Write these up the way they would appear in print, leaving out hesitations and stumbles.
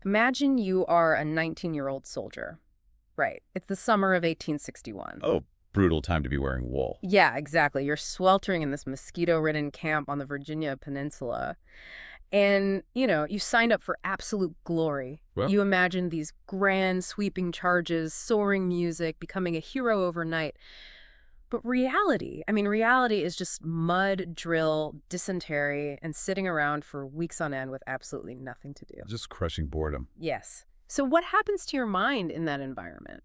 Imagine you are a 19-year-old soldier. Right. It's the summer of 1861. Oh, brutal time to be wearing wool. Yeah, exactly. You're sweltering in this mosquito-ridden camp on the Virginia Peninsula. And, you signed up for absolute glory. Well, You imagined these grand, sweeping charges, soaring music, becoming a hero overnight. But reality is just mud, drill, dysentery, and sitting around for weeks on end with absolutely nothing to do. just crushing boredom. Yes. So what happens to your mind in that environment?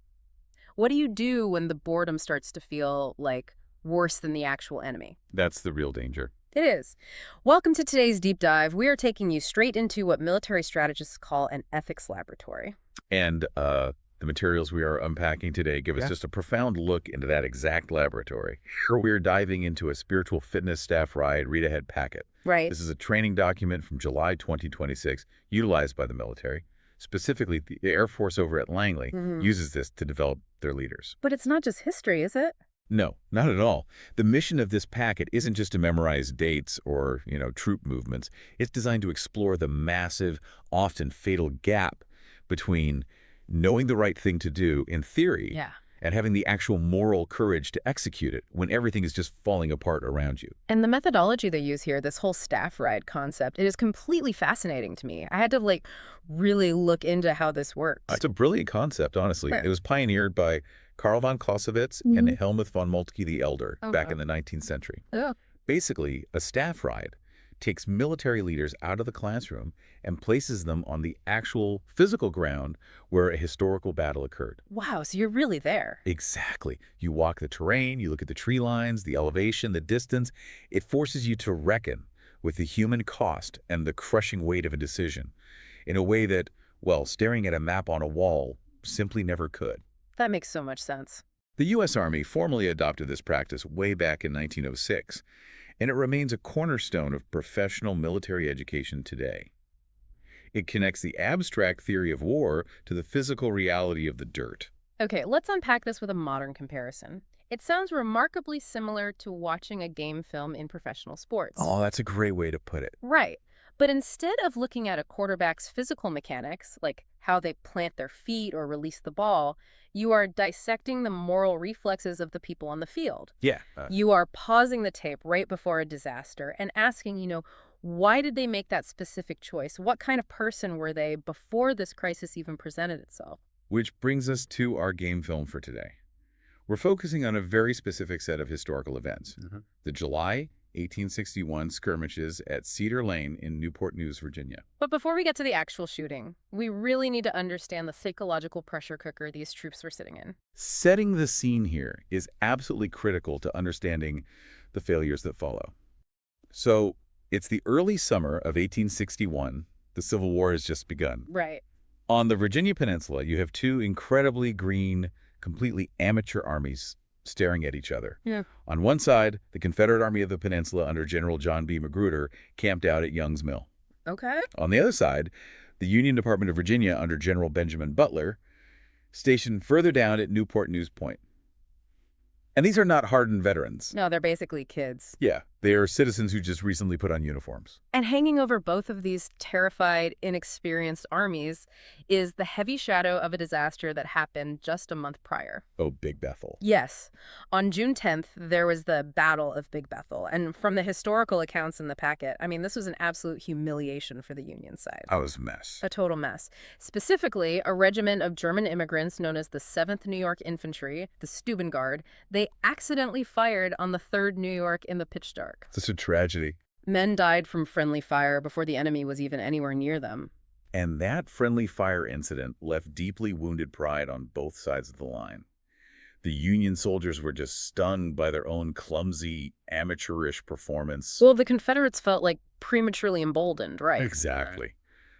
What do you do when the boredom starts to feel like worse than the actual enemy? That's the real danger. It is. Welcome to today's deep dive. We are taking you straight into what military strategists call an ethics laboratory. And the materials we are unpacking today give us just a profound look into that exact laboratory. Here we're diving into a spiritual fitness staff ride read-ahead packet. Right. This is a training document from July 2026 utilized by the military. Specifically, the Air Force over at Langley uses this to develop their leaders. But it's not just history, is it? No, not at all. The mission of this packet isn't just to memorize dates or, troop movements. It's designed to explore the massive, often fatal gap between knowing the right thing to do in theory and having the actual moral courage to execute it when everything is just falling apart around you. And the methodology they use here, this whole staff ride concept, it is completely fascinating to me. I had to really look into how this works. It's a brilliant concept, honestly. It was pioneered by Karl von Clausewitz and Helmuth von Moltke the Elder back in the 19th century. Basically, a staff ride takes military leaders out of the classroom and places them on the actual physical ground where a historical battle occurred. Wow, so you're really there. Exactly. You walk the terrain, you look at the tree lines, the elevation, the distance. It forces you to reckon with the human cost and the crushing weight of a decision in a way that, staring at a map on a wall simply never could. That makes so much sense. The U.S. Army formally adopted this practice way back in 1906, and it remains a cornerstone of professional military education today. It connects the abstract theory of war to the physical reality of the dirt. Okay, let's unpack this with a modern comparison. It sounds remarkably similar to watching a game film in professional sports. Oh, that's a great way to put it. Right. But instead of looking at a quarterback's physical mechanics, like how they plant their feet or release the ball, you are dissecting the moral reflexes of the people on the field. Yeah. You are pausing the tape right before a disaster and asking, why did they make that specific choice? What kind of person were they before this crisis even presented itself? Which brings us to our game film for today. We're focusing on a very specific set of historical events. The July 1861 skirmishes at Cedar Lane in Newport News, Virginia. But before we get to the actual shooting, we really need to understand the psychological pressure cooker these troops were sitting in. Setting the scene here is absolutely critical to understanding the failures that follow. So, it's the early summer of 1861. The Civil War has just begun. Right. On the Virginia Peninsula, you have two incredibly green, completely amateur armies staring at each other. Yeah. On one side, the Confederate Army of the Peninsula under General John B. Magruder camped out at Young's Mill. Okay. On the other side, the Union Department of Virginia under General Benjamin Butler stationed further down at Newport News Point. And these are not hardened veterans. No, they're basically kids. Yeah, they are citizens who just recently put on uniforms. And hanging over both of these terrified, inexperienced armies is the heavy shadow of a disaster that happened just a month prior. Oh, Big Bethel. Yes. On June 10th, there was the Battle of Big Bethel. And from the historical accounts in the packet, this was an absolute humiliation for the Union side. That was a mess. A total mess. Specifically, a regiment of German immigrants known as the 7th New York Infantry, the Steuben Guard, they accidentally fired on the 3rd New York in the pitch dark. Such a tragedy. Men died from friendly fire before the enemy was even anywhere near them. And that friendly fire incident left deeply wounded pride on both sides of the line. The Union soldiers were just stunned by their own clumsy, amateurish performance. Well, the Confederates felt prematurely emboldened, right? Exactly.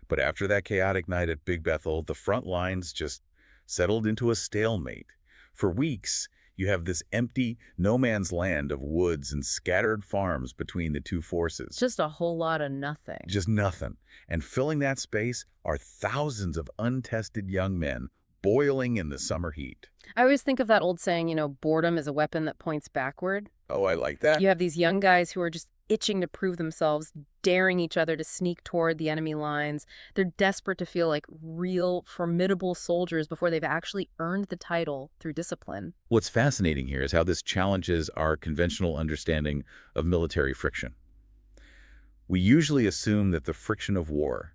But after that chaotic night at Big Bethel, the front lines just settled into a stalemate. For weeks, you have this empty, no-man's land of woods and scattered farms between the two forces. Just a whole lot of nothing. Just nothing. And filling that space are thousands of untested young men boiling in the summer heat. I always think of that old saying, boredom is a weapon that points backward. Oh, I like that. You have these young guys who are just itching to prove themselves, daring each other to sneak toward the enemy lines. They're desperate to feel like real, formidable soldiers before they've actually earned the title through discipline. What's fascinating here is how this challenges our conventional understanding of military friction. We usually assume that the friction of war,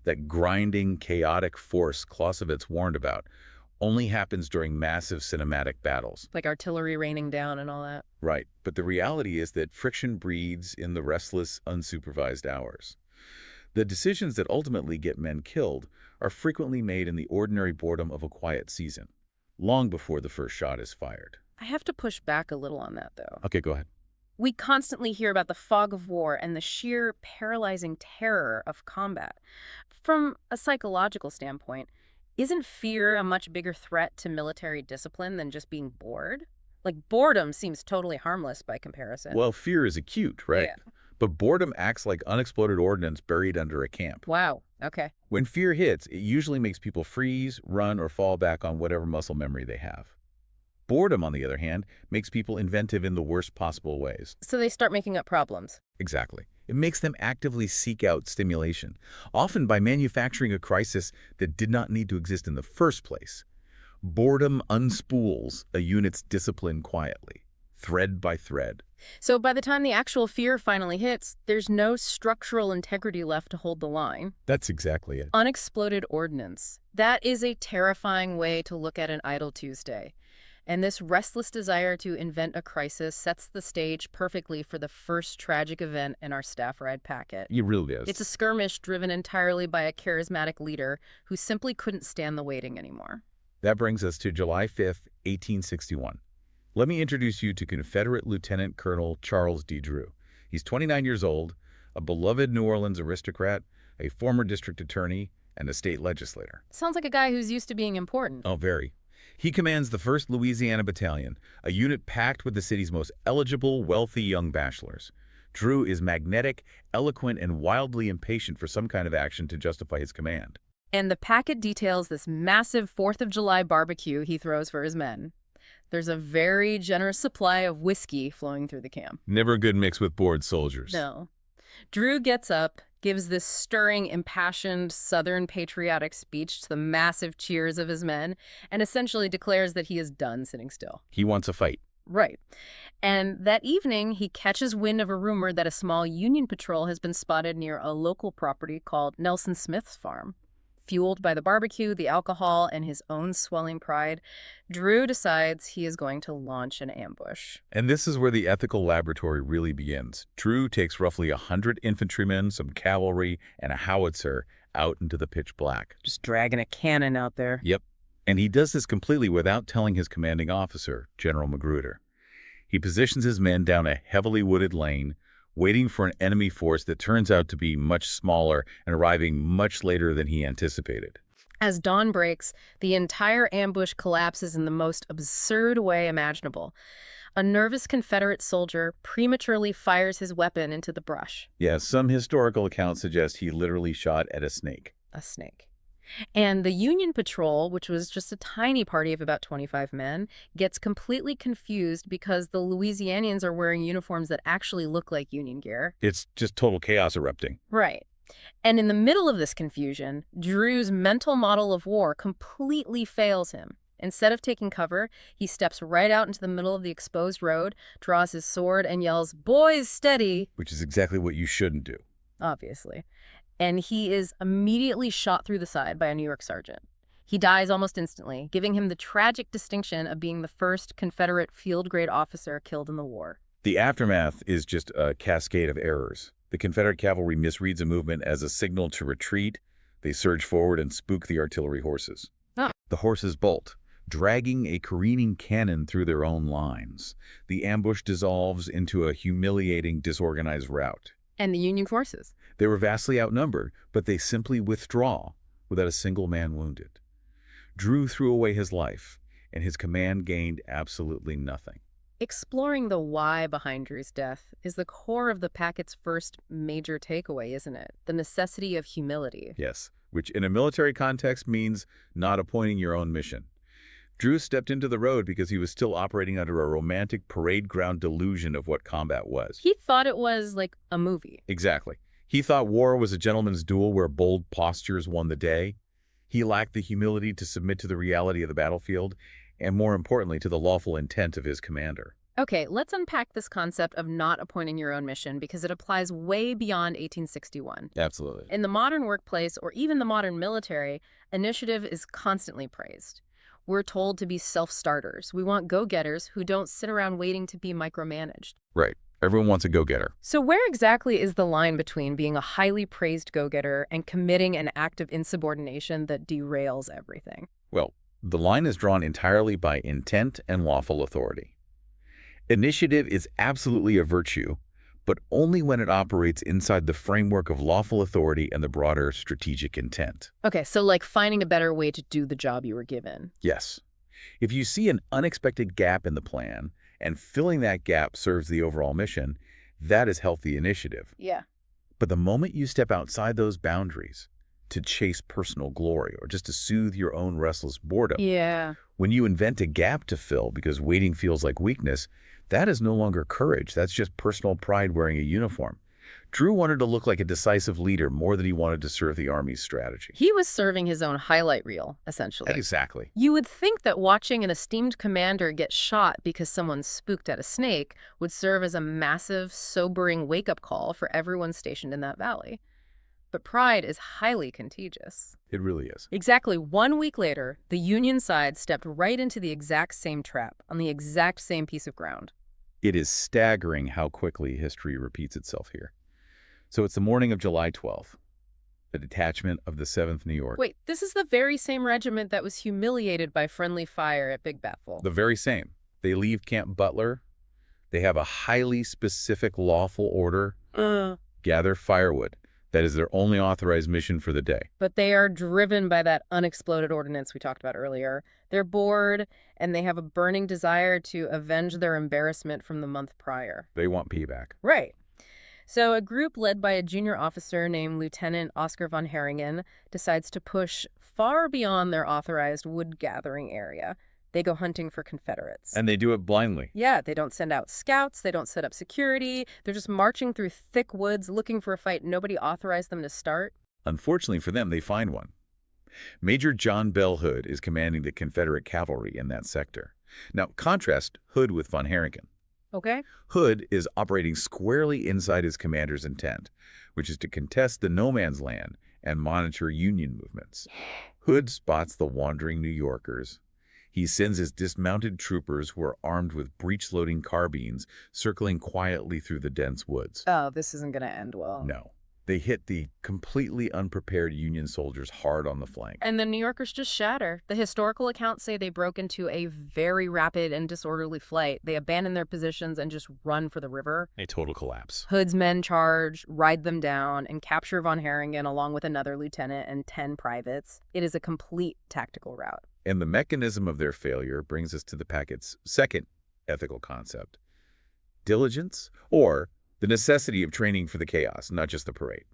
that grinding, chaotic force Clausewitz warned about, only happens during massive cinematic battles. Like artillery raining down and all that. Right, but the reality is that friction breeds in the restless, unsupervised hours. The decisions that ultimately get men killed are frequently made in the ordinary boredom of a quiet season, long before the first shot is fired. I have to push back a little on that, though. Okay, go ahead. We constantly hear about the fog of war and the sheer paralyzing terror of combat. From a psychological standpoint, isn't fear a much bigger threat to military discipline than just being bored? Like, boredom seems totally harmless by comparison. Well, fear is acute, right? Yeah. But boredom acts like unexploded ordnance buried under a camp. Wow. Okay. When fear hits, it usually makes people freeze, run, or fall back on whatever muscle memory they have. Boredom, on the other hand, makes people inventive in the worst possible ways. So they start making up problems. Exactly. It makes them actively seek out stimulation, often by manufacturing a crisis that did not need to exist in the first place. Boredom unspools a unit's discipline quietly, thread by thread. So by the time the actual fear finally hits, there's no structural integrity left to hold the line. That's exactly it. Unexploded ordnance. That is a terrifying way to look at an idle Tuesday. And this restless desire to invent a crisis sets the stage perfectly for the first tragic event in our staff ride packet. It really is. It's a skirmish driven entirely by a charismatic leader who simply couldn't stand the waiting anymore. That brings us to July 5th, 1861. Let me introduce you to Confederate Lieutenant Colonel Charles D. Drew. He's 29 years old, a beloved New Orleans aristocrat, a former district attorney, and a state legislator. Sounds like a guy who's used to being important. Oh, very. He commands the 1st Louisiana Battalion, a unit packed with the city's most eligible, wealthy young bachelors. Drew is magnetic, eloquent, and wildly impatient for some kind of action to justify his command. And the packet details this massive 4th of July barbecue he throws for his men. There's a very generous supply of whiskey flowing through the camp. Never a good mix with bored soldiers. No. Drew gets up, gives this stirring, impassioned Southern patriotic speech to the massive cheers of his men, and essentially declares that he is done sitting still. He wants a fight. Right. And that evening, he catches wind of a rumor that a small Union patrol has been spotted near a local property called Nelson Smith's farm. Fueled by the barbecue, the alcohol, and his own swelling pride, Drew decides he is going to launch an ambush. And this is where the ethical laboratory really begins. Drew takes roughly 100 infantrymen, some cavalry, and a howitzer out into the pitch black. Just dragging a cannon out there. Yep. And he does this completely without telling his commanding officer, General Magruder. He positions his men down a heavily wooded lane, waiting for an enemy force that turns out to be much smaller and arriving much later than he anticipated. As dawn breaks, the entire ambush collapses in the most absurd way imaginable. A nervous Confederate soldier prematurely fires his weapon into the brush. Yeah, some historical accounts suggest he literally shot at a snake. A snake. And the Union patrol, which was just a tiny party of about 25 men, gets completely confused because the Louisianians are wearing uniforms that actually look like Union gear. It's just total chaos erupting. Right. And in the middle of this confusion, Drew's mental model of war completely fails him. Instead of taking cover, he steps right out into the middle of the exposed road, draws his sword, and yells, "Boys, steady!" Which is exactly what you shouldn't do. Obviously. And he is immediately shot through the side by a New York sergeant. He dies almost instantly, giving him the tragic distinction of being the first Confederate field-grade officer killed in the war. The aftermath is just a cascade of errors. The Confederate cavalry misreads a movement as a signal to retreat. They surge forward and spook the artillery horses. Oh. The horses bolt, dragging a careening cannon through their own lines. The ambush dissolves into a humiliating, disorganized rout. And the Union forces. They were vastly outnumbered, but they simply withdraw without a single man wounded. Drew threw away his life, and his command gained absolutely nothing. Exploring the why behind Drew's death is the core of the packet's first major takeaway, isn't it? The necessity of humility. Yes, which in a military context means not appointing your own mission. Drew stepped into the road because he was still operating under a romantic parade ground delusion of what combat was. He thought it was like a movie. Exactly. He thought war was a gentleman's duel where bold postures won the day. He lacked the humility to submit to the reality of the battlefield, and more importantly, to the lawful intent of his commander. Okay, let's unpack this concept of not appointing your own mission because it applies way beyond 1861. Absolutely. In the modern workplace or even the modern military, initiative is constantly praised. We're told to be self-starters. We want go-getters who don't sit around waiting to be micromanaged. Right. Everyone wants a go-getter. So where exactly is the line between being a highly praised go-getter and committing an act of insubordination that derails everything? Well, the line is drawn entirely by intent and lawful authority. Initiative is absolutely a virtue, but only when it operates inside the framework of lawful authority and the broader strategic intent. Okay, so like finding a better way to do the job you were given. Yes. If you see an unexpected gap in the plan, and filling that gap serves the overall mission, that is healthy initiative. Yeah. But the moment you step outside those boundaries to chase personal glory or just to soothe your own restless boredom, when you invent a gap to fill because waiting feels like weakness, that is no longer courage. That's just personal pride wearing a uniform. Drew wanted to look like a decisive leader more than he wanted to serve the Army's strategy. He was serving his own highlight reel, essentially. Exactly. You would think that watching an esteemed commander get shot because someone spooked at a snake would serve as a massive, sobering wake-up call for everyone stationed in that valley. But pride is highly contagious. It really is. Exactly 1 week later, the Union side stepped right into the exact same trap on the exact same piece of ground. It is staggering how quickly history repeats itself here. So it's the morning of July 12th. A detachment of the 7th New York. Wait, this is the very same regiment that was humiliated by friendly fire at Big Bethel. The very same. They leave Camp Butler. They have a highly specific lawful order. Gather firewood. That is their only authorized mission for the day. But they are driven by that unexploded ordinance we talked about earlier. They're bored, and they have a burning desire to avenge their embarrassment from the month prior. They want payback. Right. So a group led by a junior officer named Lieutenant Oscar von Haringen decides to push far beyond their authorized wood-gathering area. They go hunting for Confederates. And they do it blindly. Yeah, they don't send out scouts. They don't set up security. They're just marching through thick woods looking for a fight nobody authorized them to start. Unfortunately for them, they find one. Major John Bell Hood is commanding the Confederate cavalry in that sector. Now, contrast Hood with von Haringen. Okay. Hood is operating squarely inside his commander's intent, which is to contest the no-man's land and monitor Union movements. Hood spots the wandering New Yorkers. He sends his dismounted troopers who are armed with breech-loading carbines circling quietly through the dense woods. Oh, this isn't going to end well. No. They hit the completely unprepared Union soldiers hard on the flank. And the New Yorkers just shatter. The historical accounts say they broke into a very rapid and disorderly flight. They abandon their positions and just run for the river. A total collapse. Hood's men charge, ride them down, and capture von Haringen along with another lieutenant and 10 privates. It is a complete tactical rout. And the mechanism of their failure brings us to the packet's second ethical concept. Diligence, or the necessity of training for the chaos, not just the parade.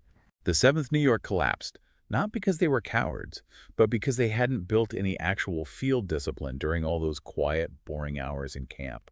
The 7th New York collapsed, not because they were cowards, but because they hadn't built any actual field discipline during all those quiet, boring hours in camp.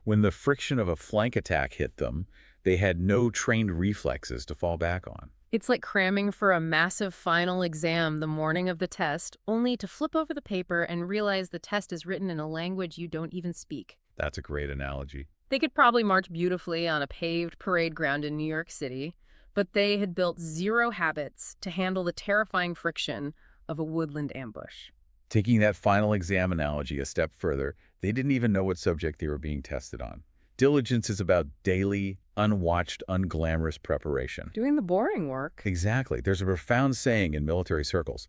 When the friction of a flank attack hit them, they had no trained reflexes to fall back on. It's like cramming for a massive final exam the morning of the test, only to flip over the paper and realize the test is written in a language you don't even speak. That's a great analogy. They could probably march beautifully on a paved parade ground in New York City, but they had built zero habits to handle the terrifying friction of a woodland ambush. Taking that final exam analogy a step further, they didn't even know what subject they were being tested on. Diligence is about daily, unwatched, unglamorous preparation. Doing the boring work. Exactly. There's a profound saying in military circles.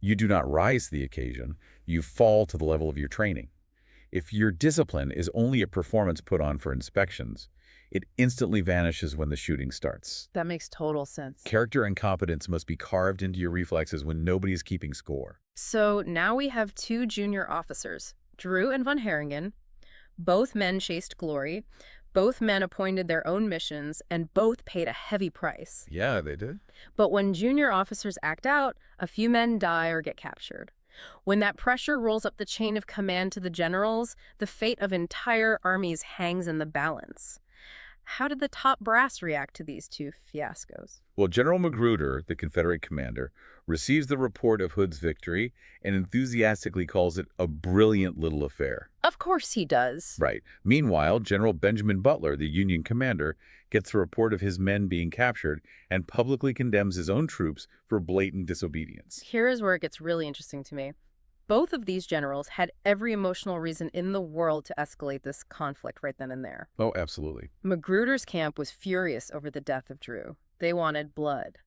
You do not rise to the occasion, you fall to the level of your training. If your discipline is only a performance put on for inspections, it instantly vanishes when the shooting starts. That makes total sense. Character and competence must be carved into your reflexes when nobody's keeping score. So now we have two junior officers, Drew and von Haringen. Both men chased glory, both men appointed their own missions, and both paid a heavy price. Yeah, they did. But when junior officers act out, a few men die or get captured. When that pressure rolls up the chain of command to the generals, the fate of entire armies hangs in the balance. How did the top brass react to these two fiascos? Well, General Magruder, the Confederate commander, receives the report of Hood's victory and enthusiastically calls it a brilliant little affair. Of course he does. Right. Meanwhile, General Benjamin Butler, the Union commander, gets the report of his men being captured and publicly condemns his own troops for blatant disobedience. Here is where it gets really interesting to me. Both of these generals had every emotional reason in the world to escalate this conflict right then and there. Oh, absolutely. Magruder's camp was furious over the death of Drew. They wanted blood.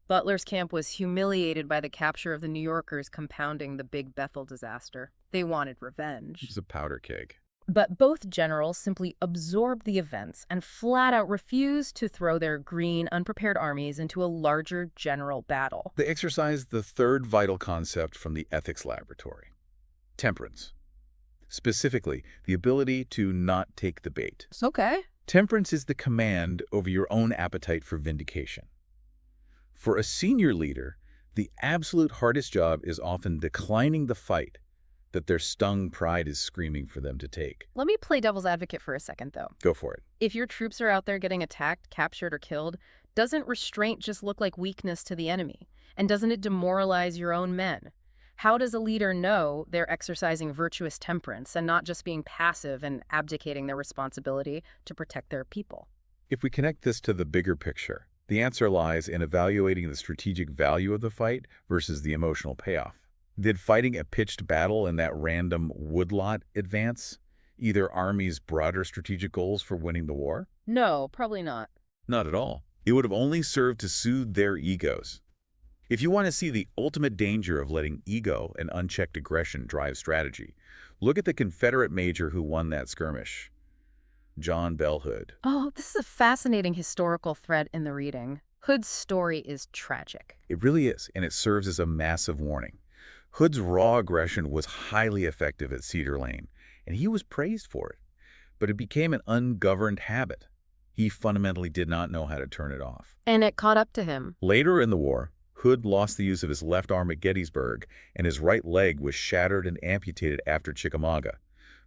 Butler's camp was humiliated by the capture of the New Yorkers, compounding the Big Bethel disaster. They wanted revenge. It's a powder keg. But both generals simply absorbed the events and flat out refused to throw their green, unprepared armies into a larger general battle. They exercised the third vital concept from the ethics laboratory: temperance. Specifically, the ability to not take the bait. It's okay. Temperance is the command over your own appetite for vindication. For a senior leader, the absolute hardest job is often declining the fight that their stung pride is screaming for them to take. Let me play devil's advocate for a second, though. Go for it. If your troops are out there getting attacked, captured, or killed, doesn't restraint just look like weakness to the enemy? And doesn't it demoralize your own men? How does a leader know they're exercising virtuous temperance and not just being passive and abdicating their responsibility to protect their people? If we connect this to the bigger picture, the answer lies in evaluating the strategic value of the fight versus the emotional payoff. Did fighting a pitched battle in that random woodlot advance either army's broader strategic goals for winning the war? No, probably not. Not at all. It would have only served to soothe their egos. If you want to see the ultimate danger of letting ego and unchecked aggression drive strategy, look at the Confederate major who won that skirmish, John Bell Hood. Oh, this is a fascinating historical thread in the reading. Hood's story is tragic. It really is, and it serves as a massive warning. Hood's raw aggression was highly effective at Cedar Lane, and he was praised for it. But it became an ungoverned habit. He fundamentally did not know how to turn it off. And it caught up to him. Later in the war, Hood lost the use of his left arm at Gettysburg, and his right leg was shattered and amputated after Chickamauga.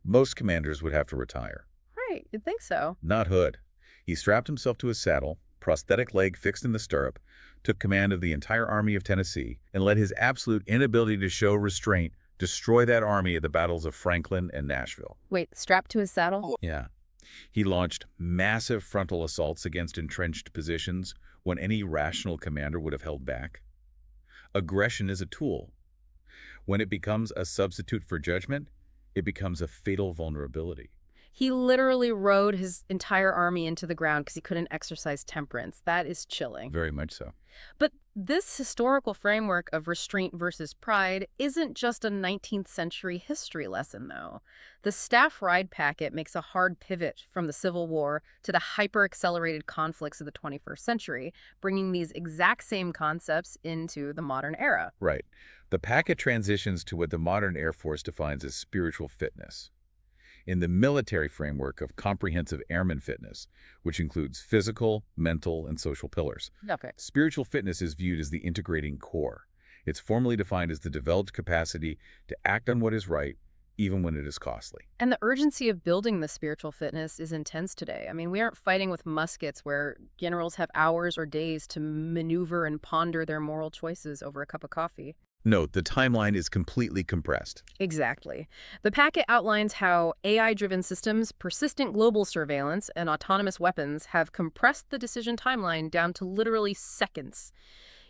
Most commanders would have to retire. Right, you'd think so. Not Hood. He strapped himself to his saddle, prosthetic leg fixed in the stirrup, took command of the entire Army of Tennessee, and let his absolute inability to show restraint destroy that army at the battles of Franklin and Nashville. Wait, strapped to his saddle? Yeah. He launched massive frontal assaults against entrenched positions when any rational commander would have held back. Aggression is a tool. When it becomes a substitute for judgment, it becomes a fatal vulnerability. He literally rode his entire army into the ground because he couldn't exercise temperance. That is chilling. Very much so. But this historical framework of restraint versus pride isn't just a 19th century history lesson, though. The staff ride packet makes a hard pivot from the Civil War to the hyper-accelerated conflicts of the 21st century, bringing these exact same concepts into the modern era. Right. The packet transitions to what the modern Air Force defines as spiritual fitness. In the military framework of comprehensive airman fitness, which includes physical, mental, and social pillars. Okay. Spiritual fitness is viewed as the integrating core. It's formally defined as the developed capacity to act on what is right, even when it is costly. And the urgency of building the spiritual fitness is intense today. I mean, we aren't fighting with muskets where generals have hours or days to maneuver and ponder their moral choices over a cup of coffee. Note, the timeline is completely compressed. Exactly. The packet outlines how AI-driven systems, persistent global surveillance, and autonomous weapons have compressed the decision timeline down to literally seconds.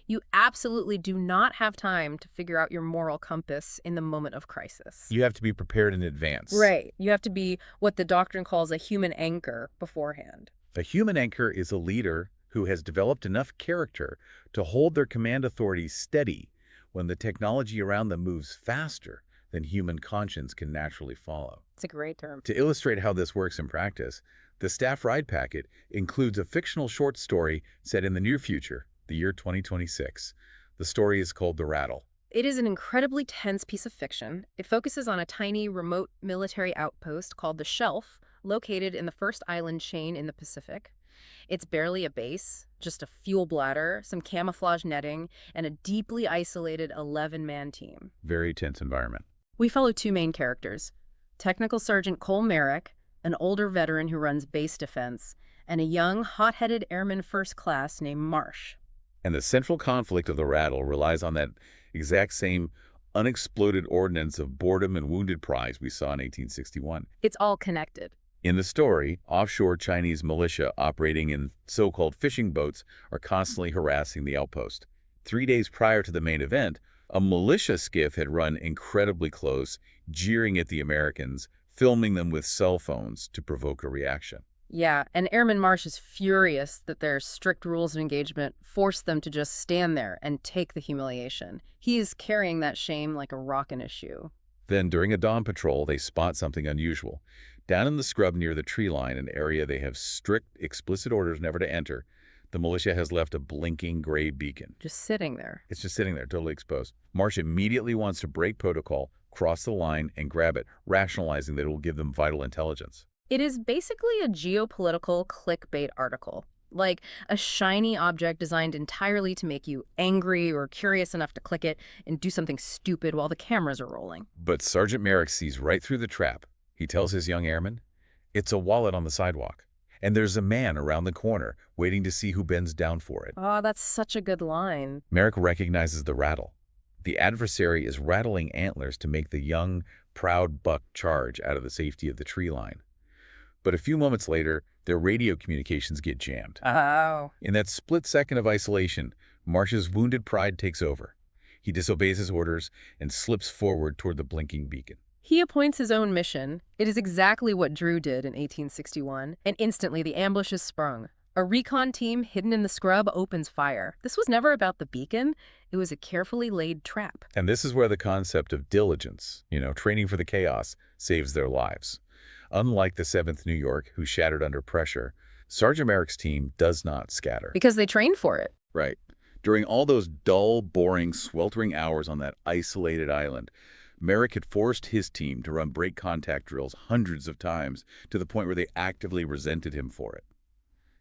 You absolutely do not have time to figure out your moral compass in the moment of crisis. You have to be prepared in advance. Right. You have to be what the doctrine calls a human anchor beforehand. A human anchor is a leader who has developed enough character to hold their command authority steady when the technology around them moves faster than human conscience can naturally follow. It's a great term. To illustrate how this works in practice, the staff ride packet includes a fictional short story set in the near future, the year 2026. The story is called The Rattle. It is an incredibly tense piece of fiction. It focuses on a tiny, remote military outpost called the Shelf, located in the first island chain in the Pacific. It's barely a base, just a fuel bladder, some camouflage netting, and a deeply isolated 11-man team. Very tense environment. We follow two main characters: Technical Sergeant Cole Merrick, an older veteran who runs base defense, and a young, hot-headed airman first class named Marsh. And the central conflict of the Rattle relies on that exact same unexploded ordnance of boredom and wounded pride we saw in 1861. It's all connected. In the story, offshore Chinese militia operating in so-called fishing boats are constantly harassing the outpost. 3 days prior to the main event, a militia skiff had run incredibly close, jeering at the Americans, filming them with cell phones to provoke a reaction. Yeah, and Airman Marsh is furious that their strict rules of engagement forced them to just stand there and take the humiliation. He is carrying that shame like a rock in his shoe. Then, during a dawn patrol, they spot something unusual. Down in the scrub near the tree line, an area they have strict, explicit orders never to enter, the militia has left a blinking gray beacon. Just sitting there. It's just sitting there, totally exposed. Marsh immediately wants to break protocol, cross the line, and grab it, rationalizing that it will give them vital intelligence. It is basically a geopolitical clickbait article, like a shiny object designed entirely to make you angry or curious enough to click it and do something stupid while the cameras are rolling. But Sergeant Merrick sees right through the trap. He tells his young airman, "It's a wallet on the sidewalk, and there's a man around the corner waiting to see who bends down for it." Oh, that's such a good line. Merrick recognizes the rattle. The adversary is rattling antlers to make the young, proud buck charge out of the safety of the tree line. But a few moments later, their radio communications get jammed. Oh. In that split second of isolation, Marsh's wounded pride takes over. He disobeys his orders and slips forward toward the blinking beacon. He appoints his own mission. It is exactly what Drew did in 1861, and instantly the ambush is sprung. A recon team hidden in the scrub opens fire. This was never about the beacon. It was a carefully laid trap. And this is where the concept of diligence, training for the chaos, saves their lives. Unlike the 7th New York, who shattered under pressure, Sergeant Merrick's team does not scatter. Because they trained for it. Right. During all those dull, boring, sweltering hours on that isolated island, Merrick had forced his team to run break contact drills hundreds of times to the point where they actively resented him for it.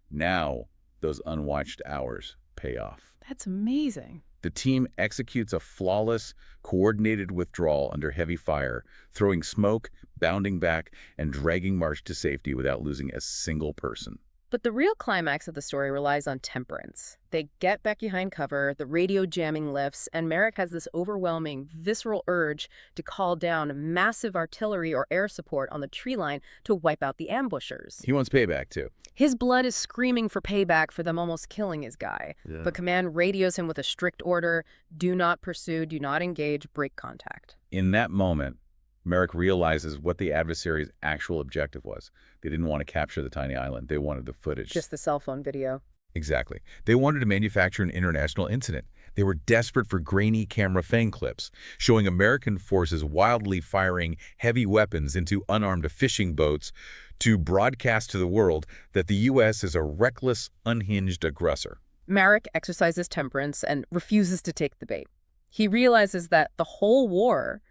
Now, those unwatched hours pay off. That's amazing. The team executes a flawless, coordinated withdrawal under heavy fire, throwing smoke, bounding back, and dragging Marsh to safety without losing a single person. But the real climax of the story relies on temperance. They get back behind cover, the radio jamming lifts, and Merrick has this overwhelming, visceral urge to call down massive artillery or air support on the tree line to wipe out the ambushers. He wants payback, too. His blood is screaming for payback for them almost killing his guy. Yeah. But command radios him with a strict order: do not pursue, do not engage, break contact. In that moment, Merrick realizes what the adversary's actual objective was. They didn't want to capture the tiny island. They wanted the footage. Just the cell phone video. Exactly. They wanted to manufacture an international incident. They were desperate for grainy camera fang clips, showing American forces wildly firing heavy weapons into unarmed fishing boats to broadcast to the world that the U.S. is a reckless, unhinged aggressor. Merrick exercises temperance and refuses to take the bait. He realizes that the whole war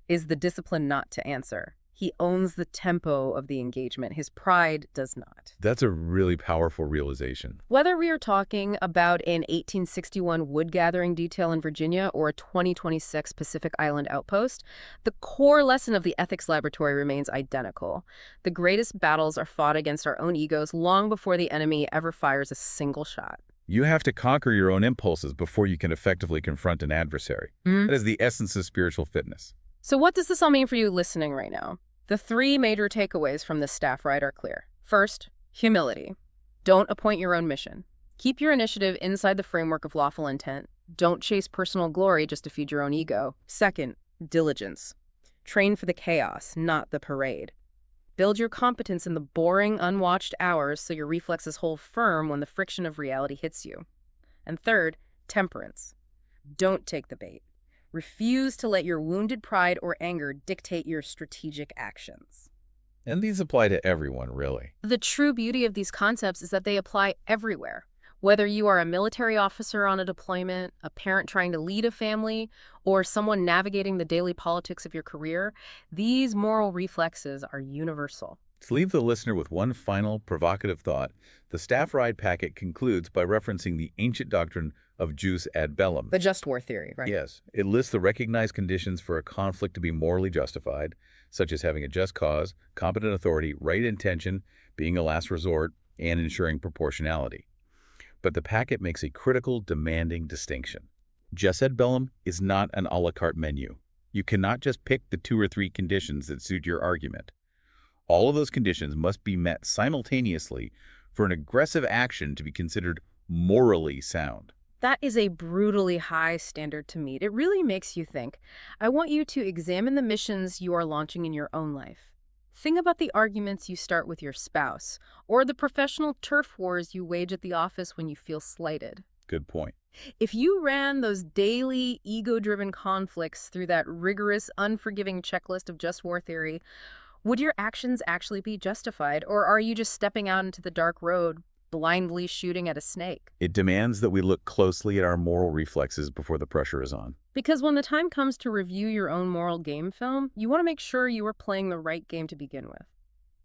is the discipline not to answer. He owns the tempo of the engagement. His pride does not. That's a really powerful realization. Whether we are talking about an 1861 wood-gathering detail in Virginia or a 2026 Pacific Island outpost, the core lesson of the ethics laboratory remains identical. The greatest battles are fought against our own egos long before the enemy ever fires a single shot. You have to conquer your own impulses before you can effectively confront an adversary. That is the essence of spiritual fitness. So what does this all mean for you listening right now? The three major takeaways from this staff ride are clear. First, humility. Don't appoint your own mission. Keep your initiative inside the framework of lawful intent. Don't chase personal glory just to feed your own ego. Second, diligence. Train for the chaos, not the parade. Build your competence in the boring, unwatched hours so your reflexes hold firm when the friction of reality hits you. And third, temperance. Don't take the bait. Refuse to let your wounded pride or anger dictate your strategic actions. And these apply to everyone, really. The true beauty of these concepts is that they apply everywhere. Whether you are a military officer on a deployment, a parent trying to lead a family, or someone navigating the daily politics of your career, these moral reflexes are universal. To leave the listener with one final provocative thought, the staff ride packet concludes by referencing the ancient doctrine of jus ad bellum. The just war theory, right? Yes, it lists the recognized conditions for a conflict to be morally justified, such as having a just cause, competent authority, right intention, being a last resort, and ensuring proportionality. But the packet makes a critical, demanding distinction. Jus ad bellum is not an a la carte menu. You cannot just pick the 2 or 3 conditions that suit your argument. All of those conditions must be met simultaneously for an aggressive action to be considered morally sound. That is a brutally high standard to meet. It really makes you think. I want you to examine the missions you are launching in your own life. Think about the arguments you start with your spouse, or the professional turf wars you wage at the office when you feel slighted. Good point. If you ran those daily, ego-driven conflicts through that rigorous, unforgiving checklist of just war theory, would your actions actually be justified, or are you just stepping out into the dark road, blindly shooting at a snake? It demands that we look closely at our moral reflexes before the pressure is on. Because when the time comes to review your own moral game film, you want to make sure you are playing the right game to begin with.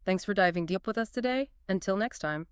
Thanks for diving deep with us today. Until next time.